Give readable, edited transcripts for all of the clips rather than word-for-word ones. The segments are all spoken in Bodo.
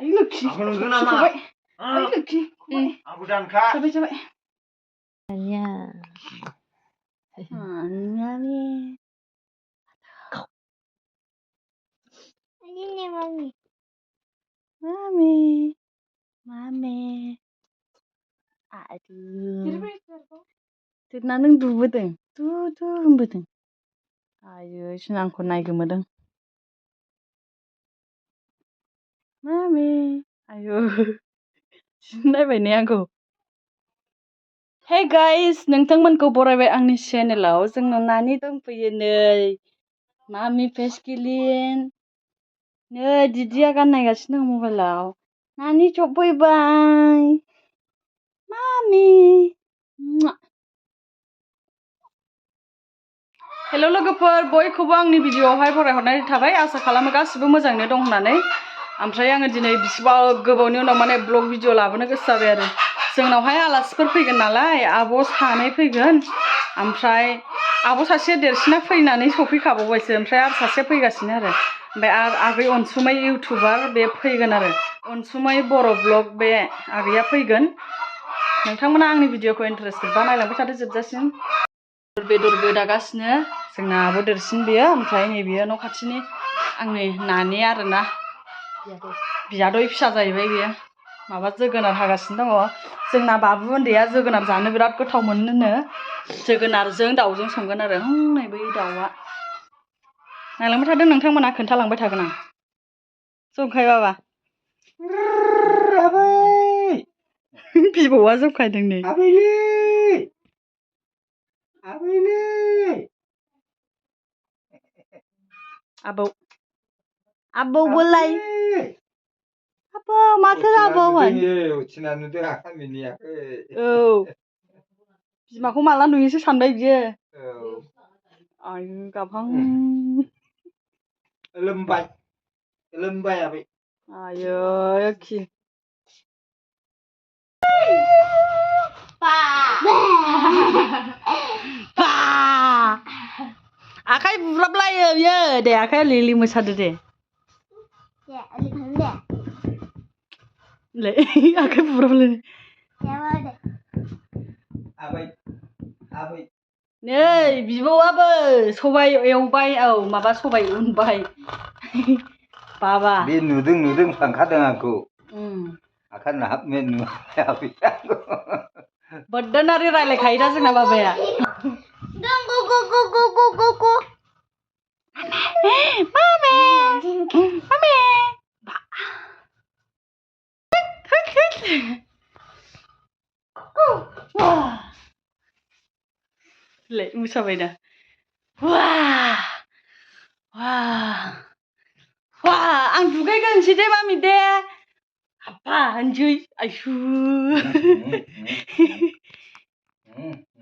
Ayo loki. Aku nunggu nama. Ayo loki. Aku dan kak. Coba. Anya. Anya nih. Ini nih mami. Mami. Aduh. Tirna nang dubodों. Du होनबोदों. Ayo sini आंखौ नायगोमोदों. Mami. Ayo. नायबाय ने आंखौ. Hey guys, नोंथांमोनखौ बरायबाय आंनि चेनेलाव. जोंनाव नानि दंफैयो नै. मामि पेस्किलिन. नै दिदिया गाननायगासिनो दं मबाइलाव. नानि सफैबाय. मामि. हेल' लोगोफोर, बयखौबो आंनि भिडिअ'आवहाय बरायहरनाय थाबाय। आसा खालामो गासिबो मोजाङैनो दं होननानै। ओमफ्राय आङो दिनै बिसिबा गोबावनि उनाव माने ब्लग भिडिअ लाबोनो गोसो जाबाय आरो। जोंनावहाय आलासिफोर फैगोन नालाय, आब' सानै फैगोन। ओमफ्राय आब' सासे देरसिना फैनानै सफैखाबावबायसो। ओमफ्राय आरो सासे फैगासिनो आरो। ओमफ्राय आगै अनसुमै इउटुबार बे फैगोन आरो। अनसुमै बर' ब्लग बे आगैया फैगोन। नोंथांमोना आंनि भिडिअ'खौ इन्टारेस्टेडबा नायलांबाय थादो जोबजासिम। बेदर गोदागासिनो जोंना आब' देरसिन बेयो। ओमफ्राय नैबेयो न' खाथिनि आंनि नानि आरोना बियादै फिसा जाहैबाय बेयो। माबा जोगोनार हागासिनो दङ। जोंना बाबु उन्दैया जोगोनार जानो बिराद गोथाव मोनोनो। जोगोनारजों दाउजों संगोन आरो। नै बै दाउआ। नायलांबाय थादों नोंथांमोना, खोन्थालांबाय थागोन आं। जंखाय बाबा। आबै। बिबौआ जंखायदों नै। आबैलै। आबौ बोलाय। आबौ माथो आबौ होन। उथिना नुदों आखाइ मिनियाखै। औ। बिमाखौ माला नुयोसो सानबाय बियो। औ। आयु गाबहां। लोमबाय आबै। आयै खि। आखाइ बुब्राबलायो बियो। दे आखाइया लिलि मोसादो दे। ले आखाइ बुब्राबलायो। आबै। नै बिबौआबो सबाइ एवबाय। औ माबा सबाइ उनबाय। बाबा। बे नुदों सानखादों आंखौ। आखाइ नाहाबनाय नुवाखै आबै। बोरदोनारि रायलायखायो दा जोंना बाबाया। ले मोसाबाय दा। आं दुगैग्रोनोसै दे मामि दे। हाबा होनसै आयु।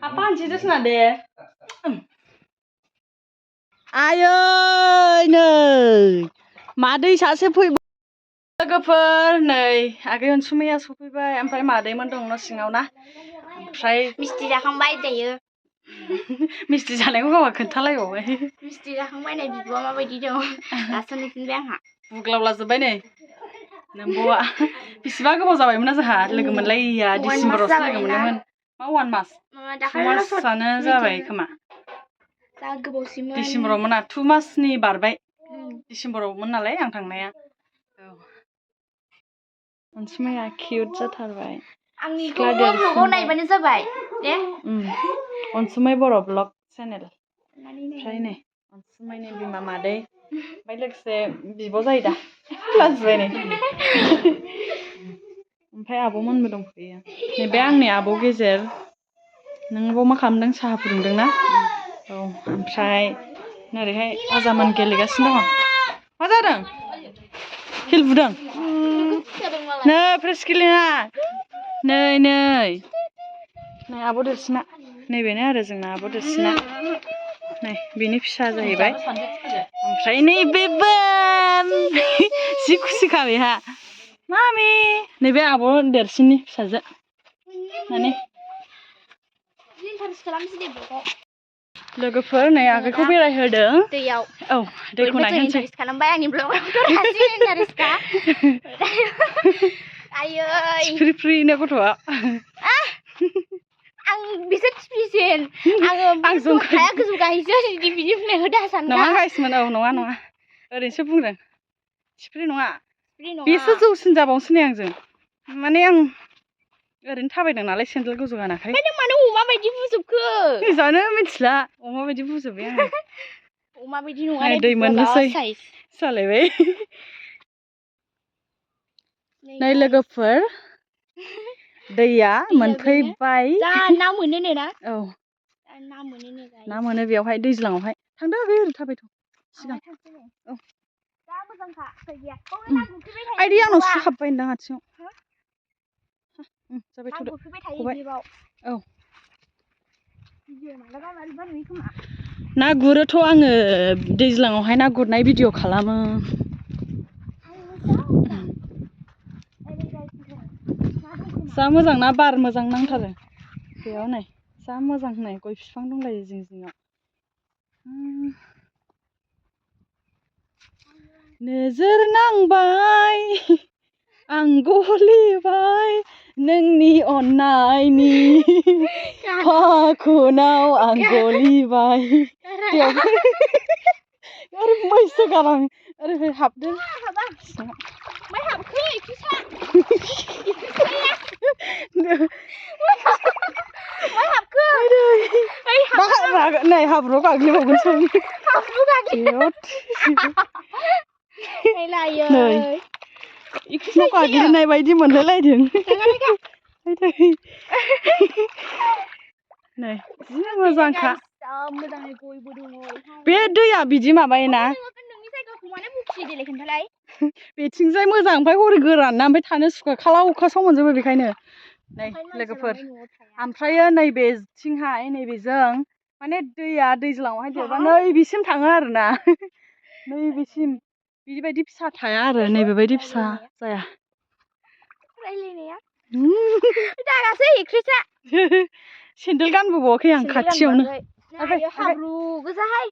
हाबा होनसै दे सना दे। आयै नै मादै सासे फैबाय। लोगोफोर नै आगै अनसुमैया सफैबाय। ओमफ्राय मादैमोन दं न' सिङाव ना। ओमफ्राय मिस्थि जाखांबाय दायो। मिस्थि जानायखौ गावहा खोन्थालायबावबाय। मिस्थि जाखांबाय नै बिब'आ माबायदि दं दासो नुफिनबाय आंहा। बुग्लावलाजोब्बाय नै नोंब'आ। बेसेबा गोबाव जाबायमोन जोंहा लोगो मोनलायैया। डिसेम्बरावसो लोगो मोनदोंमोन। मा 1 मास? 2 मासआनो जाबाय खोमा। जा गोबावसिमोन। डिसेम्बरावमोन 2 मासनि बारबाय। डिसेम्बरावमोन नालाय आं थांनाया। औ। अनसुमैया किउट जाथारबाय। आंनिखौ ब्लगाव नायबानो जाबाय दे। अनसुमै बर' ब्लग चेनेल। ओमफ्राय नै अनसुमैनि बिमा मादै। ओमफ्राय लोगोसे बिब' जायो दा। लाजिबाय नै। ओमफ्राय आब'मोनबो दंफैयो। नैबे आंनि आब' गेजेर। नोंबो मा खालामदों? साहा फुदुंदोंना? औ। ओमफ्राय नोरैहाय आजामोन गेलेगासिनो दङ। मा जादों? हिल बुदों? नै प्रेसकिलिना। नै आब' देरसिना। नैबेनो आरो जोंना आब' देरसिना। नै बेनि फिसा जाहैबाय। ओमफ्राय नैबेबो जि खुसिखा बेहा। मामि। नैबे आब' देरसिननि फिसाजो। माने लोगोफोर नै आगैखौ बेरायहोदों दैयाव औ दैखौ नायहोनोसै इन्टारेस्ट खालामबाय आंनि ब्लगावथ' दासो इन्टारेस्टखा आयै फ्रिनो गथ'आ आं बिसोर टिपिसिन आङो आं जंखाय हाया गोजौ गाहैसो बिदि बुंनायखौ दा सानखा नङा गाइसमोन औ नङा ओरैनोसो बुंदों थिफ्रि नङा टिप्रि नङा बेसो जौसिन जाबावसो नै आंजों माने आं ओरैनो थाबायदों नालाय सेन्देल गोजौ गानाखै ओमफ्राय नों मानो अमा बायदि बुजोबखो जानो मिथिला अमा बायदि बुजोब्बाय आङो अमा बायदि नङा नै रे दै बिब'आ मोननोसै साइज जालायबाय नै लोगोफोर दैया मोनफैबाय जा ना मोनो नो ना औ ना मोनो नो ना मोनो बेयावहाय दैज्लाङावहाय थांदो आगै ओरै थाबायथ' सिगां औ जा मोजांखा गैया आइदै आंनाव सु हाबबाय नोंदां आथिङाव जाबाय ना थ'दो गुरफैबाय थायो गबाय बेयाव औ भिडिअ मालाबा मालाबा नुयो खोमा ना गुरोथ' आङो दैज्लाङावहाय ना गुरनाय भिडिअ खालामो जा मोजां ना बार मोजां नांथारो बेयाव नै जा मोजां नै गय बिफां दंलायो जिं जिङाव नोजोर नांबाय आं गलिबाय नोंनि अननायनि फाखुनाव आं गलिबाय आरो मैसो गारां ओरैहाय हाबदों ओमफ्राय हाबखो इखिसा नै हाब्रुआव गाग्लिबावगोनसो नै इखिसाव गाग्लिनाय बायदि मोनलायलायदों नै जि मोजांखा मोजाङै गयबो दङ बे दैया बिदि माबायोना नोंनि जायगाखौ मानो बुखियो देलाय खोन्थालाय बेथिंजाय मोजां ओमफ्राय हरै गोरान ना ओमफ्राय थानो सुखुवा खाला अखासो मोनजोबो बेखायनो नै लोगोफोर ओमफ्रायो नैबेथिंहाय नैबेजों माने दैया दैज्लाङावहाय देरबा नैबेसिम थाङो आरोना नैबेसिम बिदिबायदि फिसा थाया आरो नैबेबायदि फिसा जाया रायलायनाया दागासै इख्रिसा सेन्देल गानबोबावाखै आं खाथियावनो हाब्रु गोजाहाय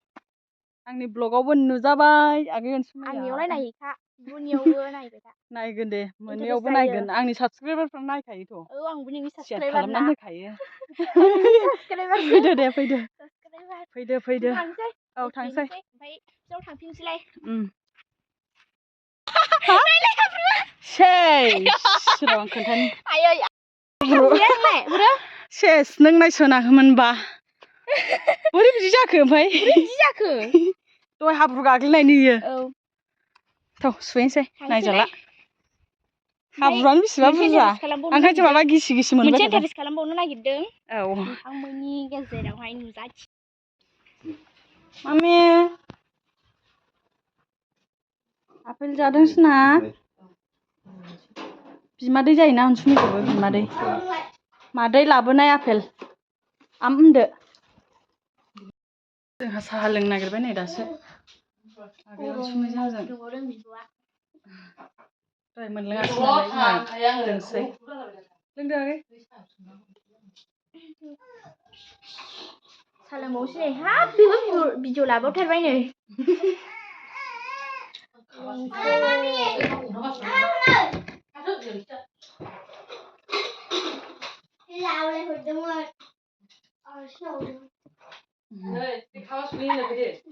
आंनि ब्लगावबो नुजाबाय आगै अनसुमैया आंनियावलाय नायहैखा बुनियावबो नायबाय था नायगोन दे मोननैयावबो नायगोन आंनि साबसक्राइबारफ्रा नायखायोथ' औ आंबो नोंनि सेयार साबसक्राइबार खालामनानै होखायो साबसक्राइबार फैदो दे फैदो साबसक्राइबार फैदो थांसै औ थांसै ओमफ्राय बियाव थांफिनसैलाय सेस र' आं खोन्थानि आयै सेस नों नायस'नाखैमोनबा बोरै बिदि जाखो ओमफ्राय दहाय हाब्रु गाग्लिनायनि इयो थ' सुहैनोसै नायजाला हाब्रुआनो बेसेबा बुरजा ओंखायनोसो माबा गिसि गिसि मोनबाय मोनसे थादों इन्टारेस्ट खालामबावनो नागिरदों औ नोंथांमोननि गेजेरावहाय नुजाथि मामि आपेल जादोंसो ना बिमादै जायोना अनसुमैखौबो बिमादै मादै लाबोनाय आपेल आम होनदो जोंहा साहा लोंनो नागिरबाय नै दासो आगै अनसुमैजों आंजों दहाय मोनलोङासै नालाय जोंहा लोंसै लोंदो आगै साहा लोंबावसै नै हाब बेबो भिडिअ लाबावथारबाय नै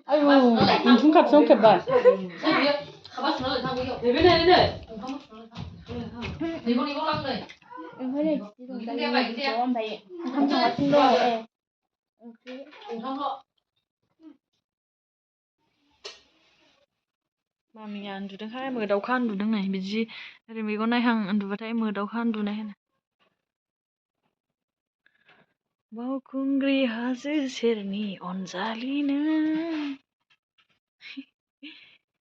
आयौ उनसुम खाथियाव खेबबाय मामिया उन्दुदोंहाय मोदावखा उन्दुदों नै बिदि ओरै मेगन नायहां उन्दुबाथाय मोदावखा उन्दुनाय होनो बावखुंग्रि हाजो सेरनि अनजालिनो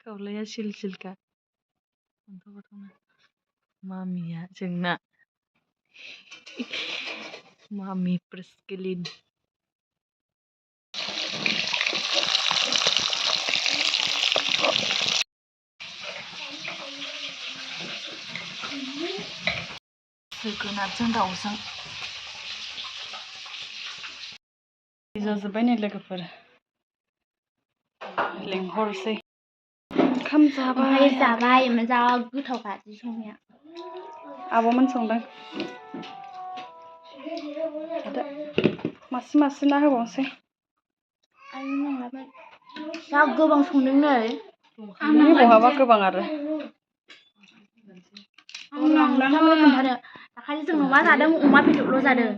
खावलाया सिल सिलखा मामिया जोंना मामि प्रिस्किलिन जोगोनारजों दाउजों जाजोब्बाय नै लोगोफोर लेंहरसै ओंखाम ओमफ्राय जाबाय जाबाय ओमफ्राय जा गोथावखा जि संनाया आब'मोन संदों मासे मासे ना होबावनोसै आयु नंलामोन जा गोबां संदों नै बहाबा गोबां आरो आं नांलामोन खोन्थानो दाखालि जों अमा जादों अमा बेदरल' जादों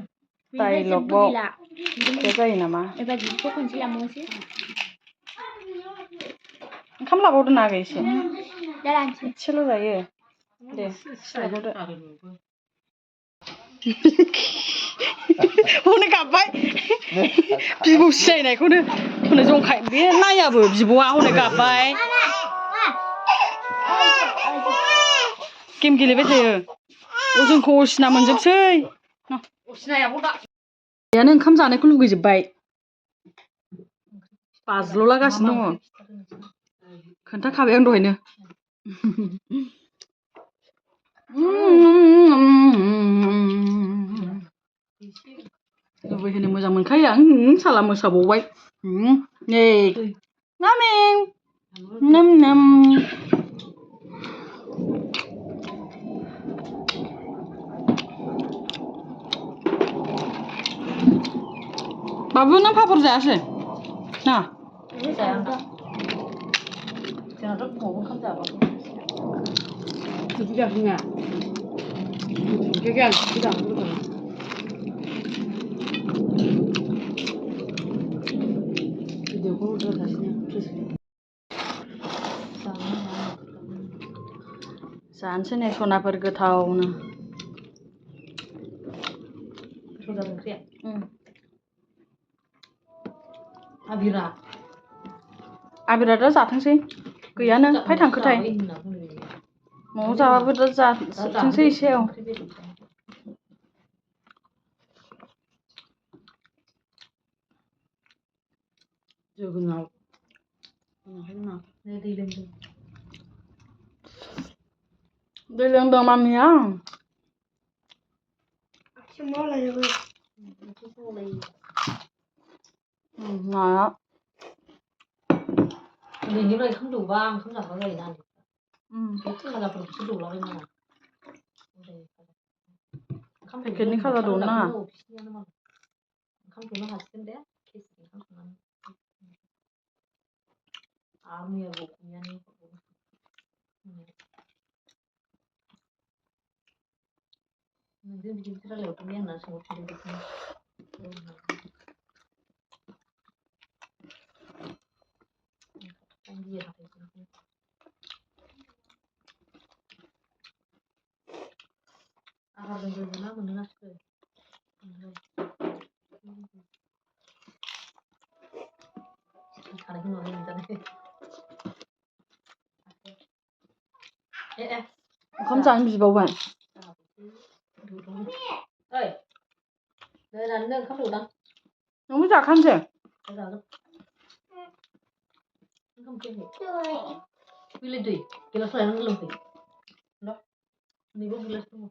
बेनिफ्राय जेबो डाइलगाव गैला बे जायो नामा एबार बिखौ खनसे लांबावनोसै ओंखाम लाबावदो ना आगै एसे दा लानोसै एसेल' जायो दे लाबावदो हनै गाबबाय बिबौ सिनायनायखौनो हनै जंखाय बे नायाबो बिब'आ हनै गाबबाय गेम गेलेबाय थायो जोंखौ असिना मोनजोबसै यानो ओंखाम जानायखौ लुगैजोबबाय बाज्ल'लागासिनो दङ खोन्थाखाबाय आं दहायनो लुबैहोनो मोजां मोनखायो आं साला मोसाबावबाय नै नामिं नाम नाम बाबु नों पापर जायासै ना जोंनाथ' फुङाव ओंखाम जाबाबो जाफिना आं जानो लुगैदों भिडिअखौ दोनगासिनो जानोसै नै सनाफोर गोथावनो गोथाव जादों ओंख्रिया आबिरा दा जाथोंसै गैयानो फाय थांखोथाय न'आव जाबाबो दा जाथोंसै एसे जोगोनार दै लोंदों मामिया नाया उन्दैनिफ्राय ओंखाम दौबा ओंखाम जाग्रा जायोना खाजाफोरखौसो दौलाबायनाङा पेकेटनि खाजा दौनो नाङा ओंखाम दौनो हासिगोन दे ओंखाम संनानै आरो मैया बख'नायानो नोंजों बिदिसो रायलायहरदोंलै आंना सोंहरफिनदों आहारजों गोजोना मोनोना थानायखौ नुवाखै मोनजानाय ओंखाम जानो बिबावबाय ओइ दोनानैनो ओंखाम दौदां नोंबो जाखानोसै जागोन ओंखाम उखैयाखै दै गिलास लानानै लोंफै नैबाव गिलास दङ